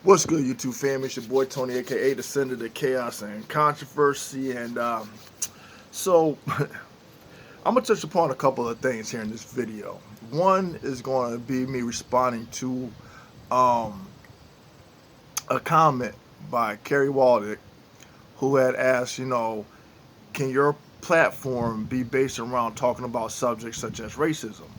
What's good, YouTube fam? It's your boy Tony, aka the Sender to Chaos and Controversy. So, I'm gonna touch upon a couple of things here in this video. One is going to be me responding to um, a comment by Cari, who had asked, can your platform be based around talking about subjects such as racism?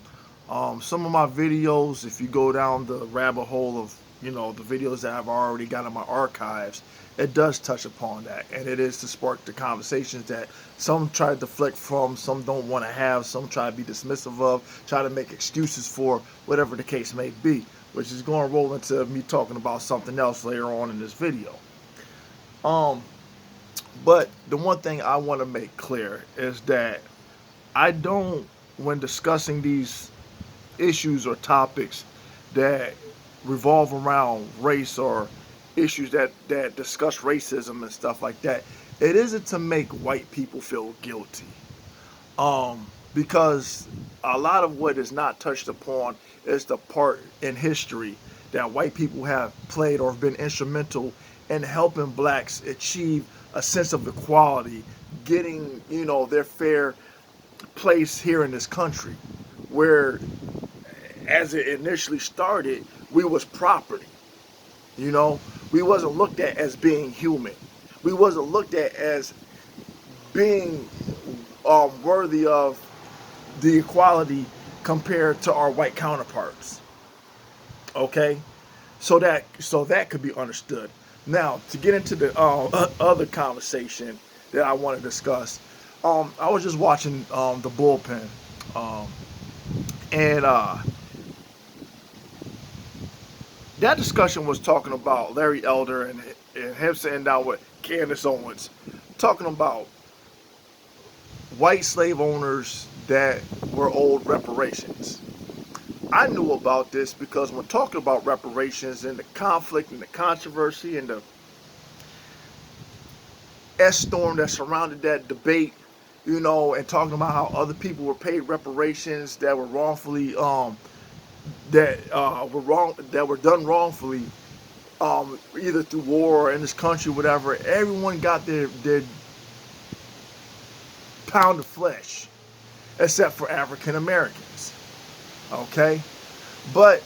Some of my videos, if you go down the rabbit hole of the videos that I've already got in my archives, it does touch upon that, and it is to spark the conversations that some try to deflect from, some don't want to have, some try to be dismissive of, try to make excuses for, whatever the case may be, which is going to roll into me talking about something else later on in this video. Um, but the one thing I want to make clear is that I don't, when discussing these issues or topics that revolve around race or issues that discuss racism and stuff like that, it isn't to make white people feel guilty. Because a lot of what is not touched upon is the part in history that white people have played or been instrumental in helping blacks achieve a sense of equality, getting, their fair place here in this country, where as it initially started, we was property. You know, we wasn't looked at as being human. We wasn't looked at as being worthy of the equality compared to our white counterparts. Okay, so that could be understood. Now, to get into the other conversation that I want to discuss, I was just watching the bullpen, um, and that discussion was talking about Larry Elder and him sitting down with Candence Owens, talking about white slave owners that were owed reparations. I knew about this because when talking about reparations and the conflict and the controversy and the S-storm that surrounded that debate, and talking about how other people were paid reparations that were wrongfully that were done wrongfully, either through war or in this country, whatever. Everyone got their pound of flesh, except for African Americans. Okay, but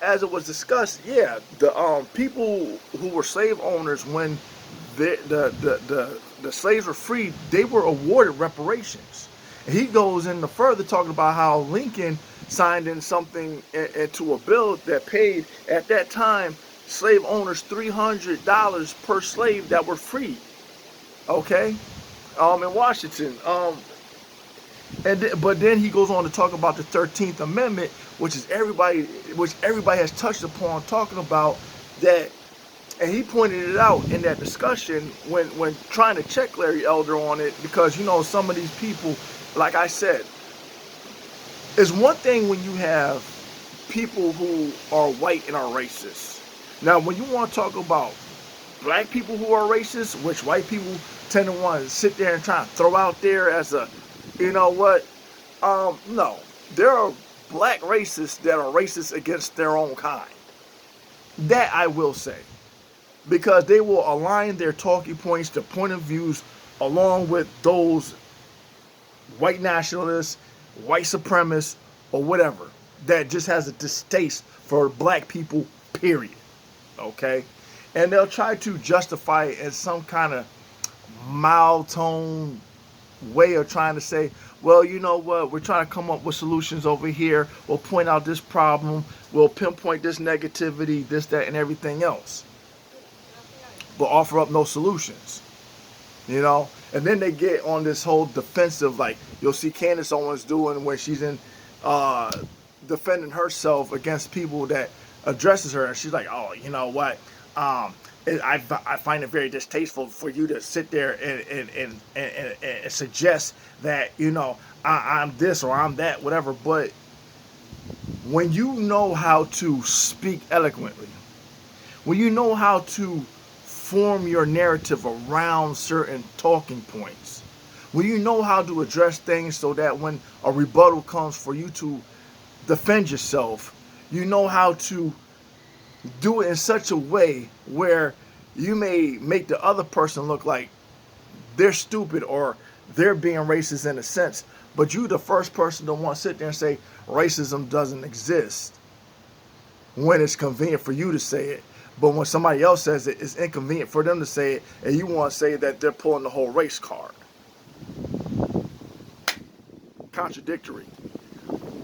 as it was discussed, yeah, the people who were slave owners when the slaves were freed, they were awarded reparations. And he goes into further talking about how Lincoln signed in something into a bill that paid at that time slave owners $300 per slave that were freed. Okay, in Washington. But then he goes on to talk about the 13th Amendment, which everybody has touched upon, talking about that. And he pointed it out in that discussion when trying to check Larry Elder on it, because some of these people, like I said, it's one thing when you have people who are white and are racist. Now, when you want to talk about black people who are racist, which white people tend to want to sit there and try to throw out there as a, no. There are black racists that are racist against their own kind. That I will say. Because they will align their talking points, their point of views, along with those white nationalists, white supremacists, or whatever, that just has a distaste for black people, period. Okay? And they'll try to justify it as some kind of mild tone way of trying to say, well, you know what, we're trying to come up with solutions over here. We'll point out this problem. We'll pinpoint this negativity, this, that, and everything else. But offer up no solutions. And then they get on this whole defensive, like you'll see Candence Owens doing when she's in defending herself against people that addresses her, and she's like, oh, you know what, I find it very distasteful for you to sit there and suggest that I'm this or I'm that, whatever. But when you know how to speak eloquently, when you know how to form your narrative around certain talking points, when you know how to address things so that when a rebuttal comes for you to defend yourself, you know how to do it in such a way where you may make the other person look like they're stupid or they're being racist in a sense, but you the first person to want to sit there and say racism doesn't exist when it's convenient for you to say it. But when somebody else says it, it's inconvenient for them to say it, and you want to say that they're pulling the whole race card. Contradictory.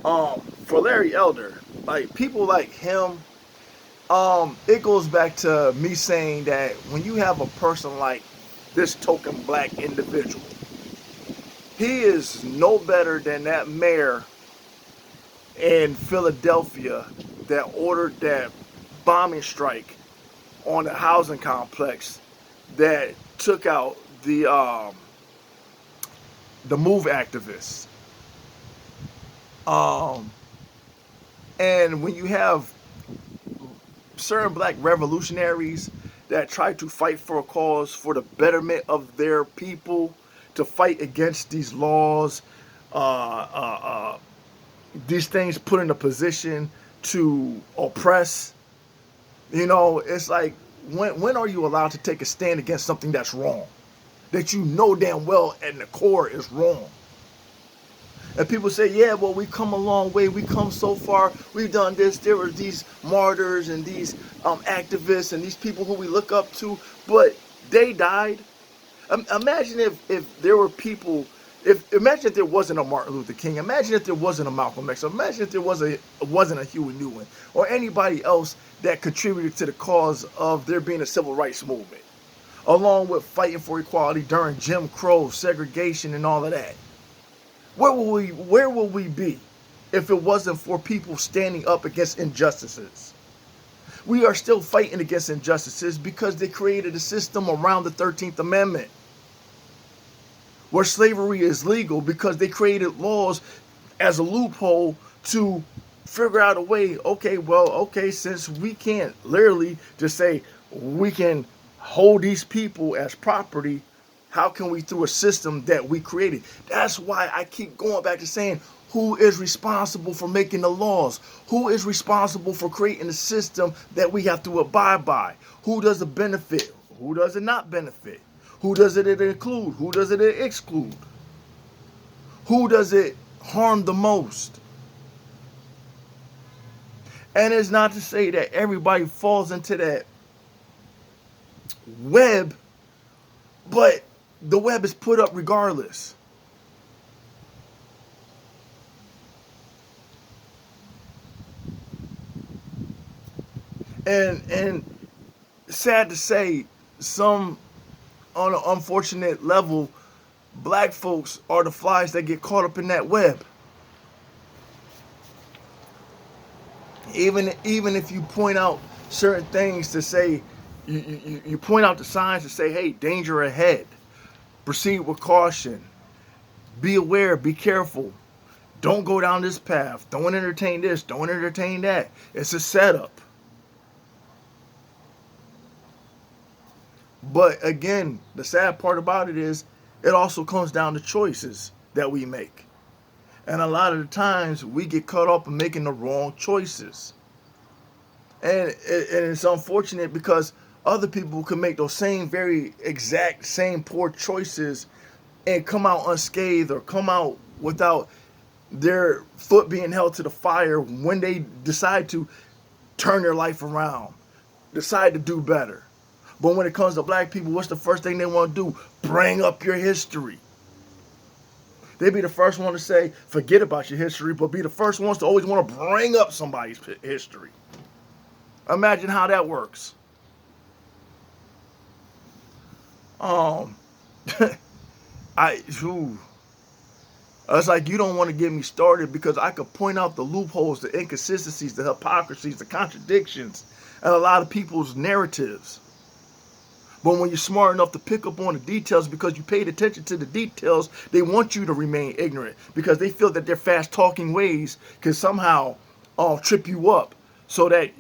For Larry Elder, like people like him, it goes back to me saying that when you have a person like this token black individual, he is no better than that mayor in Philadelphia that ordered that bombing strike on the housing complex that took out the MOVE activists. And when you have certain black revolutionaries that try to fight for a cause for the betterment of their people, to fight against these laws, these things put in a position to oppress, it's like, when are you allowed to take a stand against something that's wrong, that you know damn well at the core is wrong? And people say, yeah, well, we've come a long way. We come so far. We've done this. There were these martyrs and these activists and these people who we look up to, but they died. Imagine if there were people, imagine if there wasn't a Martin Luther King. Imagine if there wasn't a Malcolm X. Imagine if there wasn't a Huey Newton or anybody else that contributed to the cause of there being a civil rights movement, along with fighting for equality during Jim Crow, segregation, and all of that. Where will we be if it wasn't for people standing up against injustices? We are still fighting against injustices because they created a system around the 13th Amendment where slavery is legal, because they created laws as a loophole to figure out a way, okay, since we can't literally just say we can hold these people as property, how can we, through a system that we created? That's why I keep going back to saying, who is responsible for making the laws? Who is responsible for creating a system that we have to abide by? Who does it benefit? Who does it not benefit? Who does it include? Who does it exclude? Who does it harm the most? And it's not to say that everybody falls into that web, but the web is put up regardless. And sad to say, some, on an unfortunate level, black folks are the flies that get caught up in that web. Even if you point out certain things to say, you point out the signs to say, hey, danger ahead. Proceed with caution. Be aware, be careful. Don't go down this path. Don't entertain this. Don't entertain that. It's a setup. But again, the sad part about it is it also comes down to choices that we make. And a lot of the times we get caught up in making the wrong choices. And it's unfortunate because other people can make those same very exact same poor choices and come out unscathed or come out without their foot being held to the fire when they decide to turn their life around, decide to do better. But when it comes to black people, what's the first thing they want to do? Bring up your history. They be the first one to say, forget about your history, but be the first ones to always want to bring up somebody's history. Imagine how that works. It's like you don't want to get me started because I could point out the loopholes, the inconsistencies, the hypocrisies, the contradictions, and a lot of people's narratives. But when you're smart enough to pick up on the details because you paid attention to the details, they want you to remain ignorant because they feel that their fast talking ways can somehow trip you up so that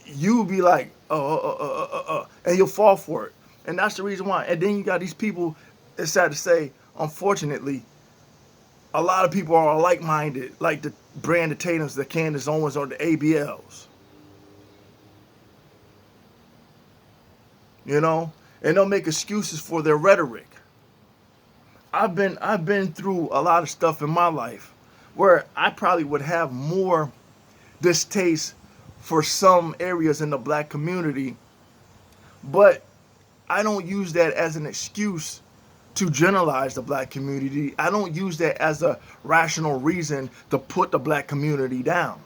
you'll be like, and you'll fall for it. And that's the reason why. And then you got these people, it's sad to say, unfortunately, a lot of people are like-minded, like the Brandon Tatums, the Candence Owens, or the ABLs. you know, and they'll make excuses for their rhetoric. I've been through a lot of stuff in my life where I probably would have more distaste for some areas in the black community, but I don't use that as an excuse to generalize the black community. I don't use that as a rational reason to put the black community down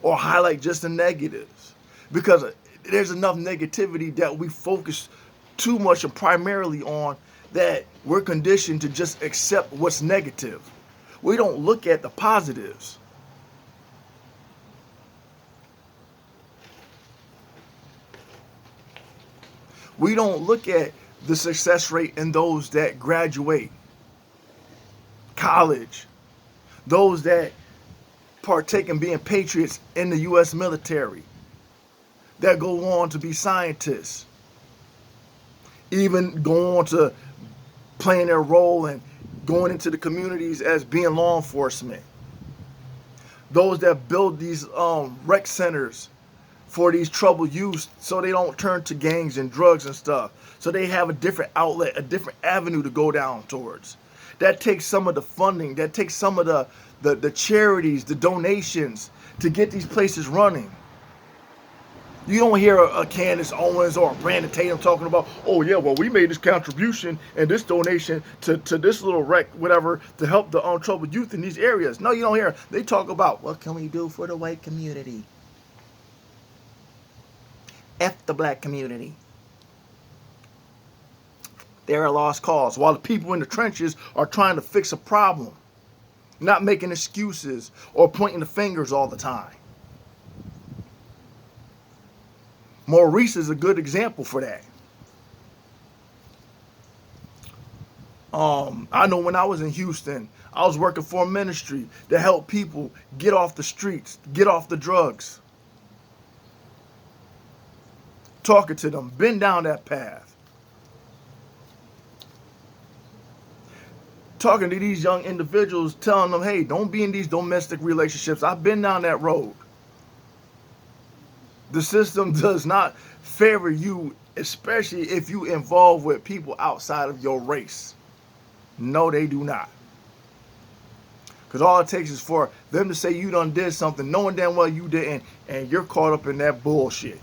or highlight just the negatives, because there's enough negativity that we focus too much and primarily on, that we're conditioned to just accept what's negative. We don't look at the positives. We don't look at the success rate in those that graduate college, those that partake in being patriots in the U.S. military, that go on to be scientists, even go on to playing their role and going into the communities as being law enforcement. Those that build these rec centers for these troubled youth so they don't turn to gangs and drugs and stuff. So they have a different outlet, a different avenue to go down towards. That takes some of the funding, that takes some of the charities, the donations to get these places running. You don't hear a Candence Owens or a Brandon Tatum talking about, oh yeah, well, we made this contribution and this donation to this little rec, whatever, to help the untroubled youth in these areas. No, you don't hear. They talk about, what can we do for the white community? F the black community. They're a lost cause, while the people in the trenches are trying to fix a problem, not making excuses or pointing the fingers all the time. Maurice is a good example for that. I know when I was in Houston, I was working for a ministry to help people get off the streets, get off the drugs. Talking to them, been down that path. Talking to these young individuals, telling them, hey, don't be in these domestic relationships. I've been down that road. The system does not favor you, especially if you involve with people outside of your race. No, they do not. Because all it takes is for them to say you done did something, knowing damn well you didn't, and you're caught up in that bullshit.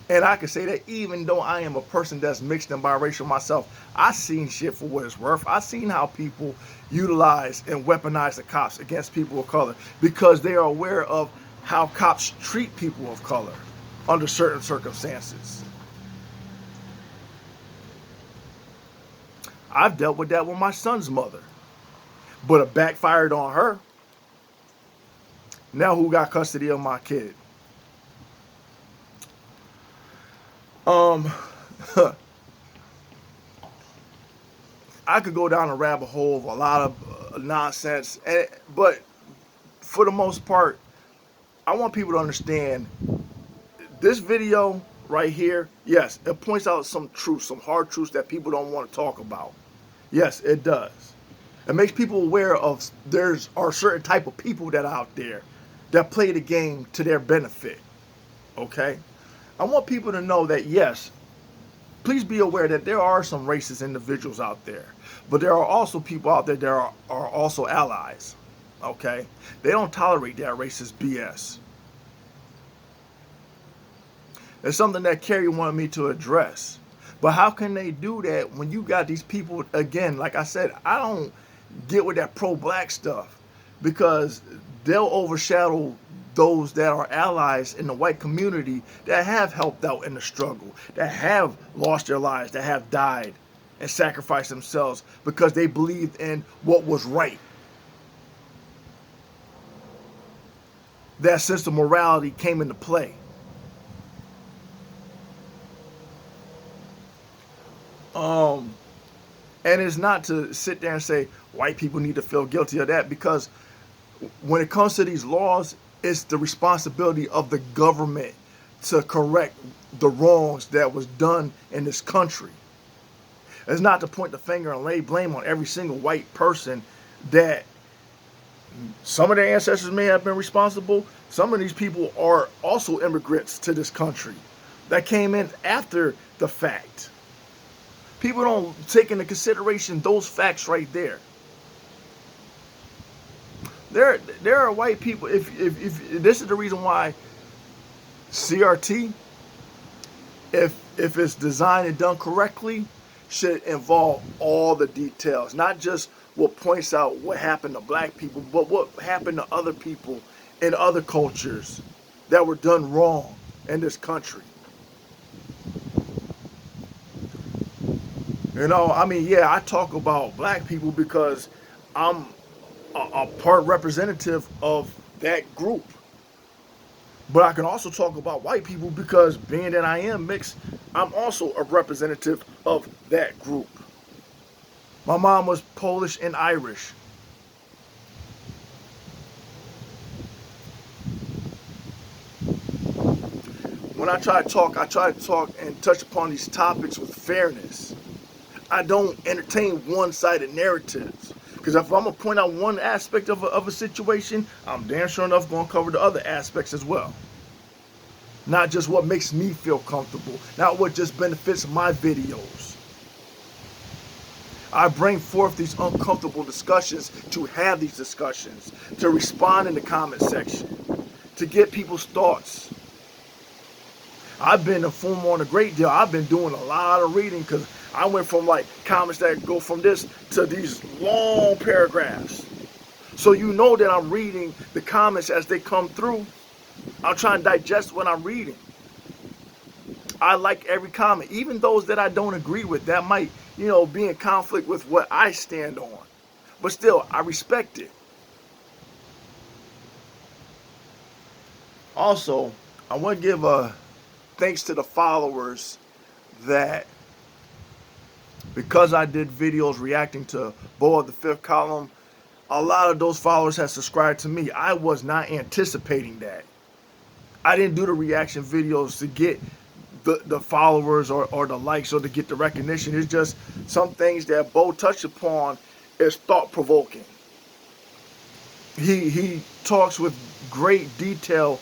And I can say that even though I am a person that's mixed and biracial myself, I seen shit for what it's worth. I seen how people utilize and weaponize the cops against people of color because they are aware of how cops treat people of color under certain circumstances. I've dealt with that with my son's mother, but it backfired on her. Now who got custody of my kid? I could go down a rabbit hole of a lot of nonsense, but for the most part, I want people to understand this video right here. Yes, it points out some truths, some hard truths that people don't want to talk about. Yes, it does. It makes people aware of are certain type of people that are out there that play the game to their benefit. Okay? I want people to know that, yes, please be aware that there are some racist individuals out there, but there are also people out there that are also allies. Okay? They don't tolerate that racist BS. It's something that Cari wanted me to address. But how can they do that when you got these people, again, like I said, I don't get with that pro-black stuff because they'll overshadow those that are allies in the white community that have helped out in the struggle, that have lost their lives, that have died and sacrificed themselves because they believed in what was right. That sense of morality came into play. And it's not to sit there and say white people need to feel guilty of that, because when it comes to these laws, it's the responsibility of the government to correct the wrongs that was done in this country. It's not to point the finger and lay blame on every single white person that Some of their ancestors may have been responsible. Some of these people are also immigrants to this country that came in after the fact. People don't take into consideration those facts right there. There are white people. If this is the reason why CRT, if it's designed and done correctly, should involve all the details, not just what points out what happened to black people, but what happened to other people in other cultures that were done wrong in this country. You know, I mean, yeah, I talk about black people because I'm a part representative of that group. But I can also talk about white people because being that I am mixed, I'm also a representative of that group. My mom was Polish and Irish. When I try to talk and touch upon these topics with fairness. I don't entertain one-sided narratives. Because if I'm going to point out one aspect of a situation, I'm damn sure enough going to cover the other aspects as well. Not just what makes me feel comfortable. Not what just benefits my videos. I bring forth these uncomfortable discussions to have these discussions. To respond in the comment section. To get people's thoughts. I've been informed on a great deal. I've been doing a lot of reading because I went from like comments that go from this to these long paragraphs. So you know that I'm reading the comments as they come through. I'm trying to digest what I'm reading. I like every comment, even those that I don't agree with, that might, you know, be in conflict with what I stand on. But still, I respect it. Also, I want to give a thanks to the followers that, because I did videos reacting to Bo of the Fifth Column, a lot of those followers have subscribed to me. I was not anticipating that. I didn't do the reaction videos to get the followers or the likes or to get the recognition. It's just some things that Bo touched upon is thought-provoking. He talks with great detail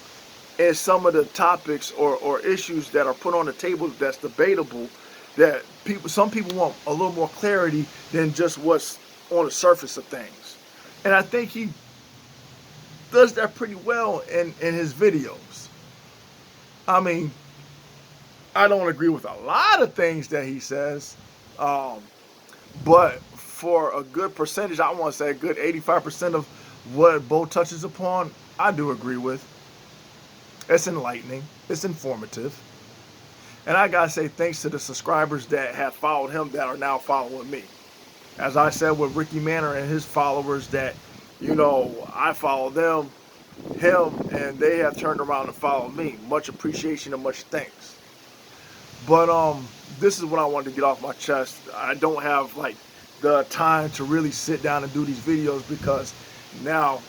in some of the topics or issues that are put on the table that's debatable, that some people want a little more clarity than just what's on the surface of things. And I think he does that pretty well in his videos. I mean, I don't agree with a lot of things that he says, but for a good percentage, I want to say a good 85% of what Bo touches upon, I do agree with. It's enlightening. It's informative. And I gotta say thanks to the subscribers that have followed him that are now following me. As I said with Ricky Manor and his followers that, you know, I follow them, him, and they have turned around and followed me. Much appreciation and much thanks. But this is what I wanted to get off my chest. I don't have like the time to really sit down and do these videos because now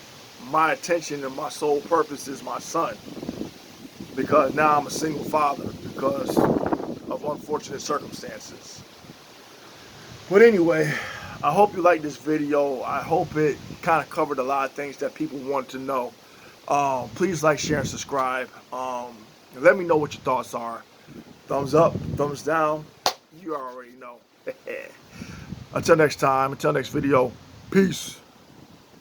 my attention and my sole purpose is my son. Because now I'm a single father because of unfortunate circumstances. But anyway, I hope you liked this video. I hope it kind of covered a lot of things that people want to know. Please like, share, and subscribe. Let me know what your thoughts are. Thumbs up, thumbs down. You already know. Until next time, until next video, peace.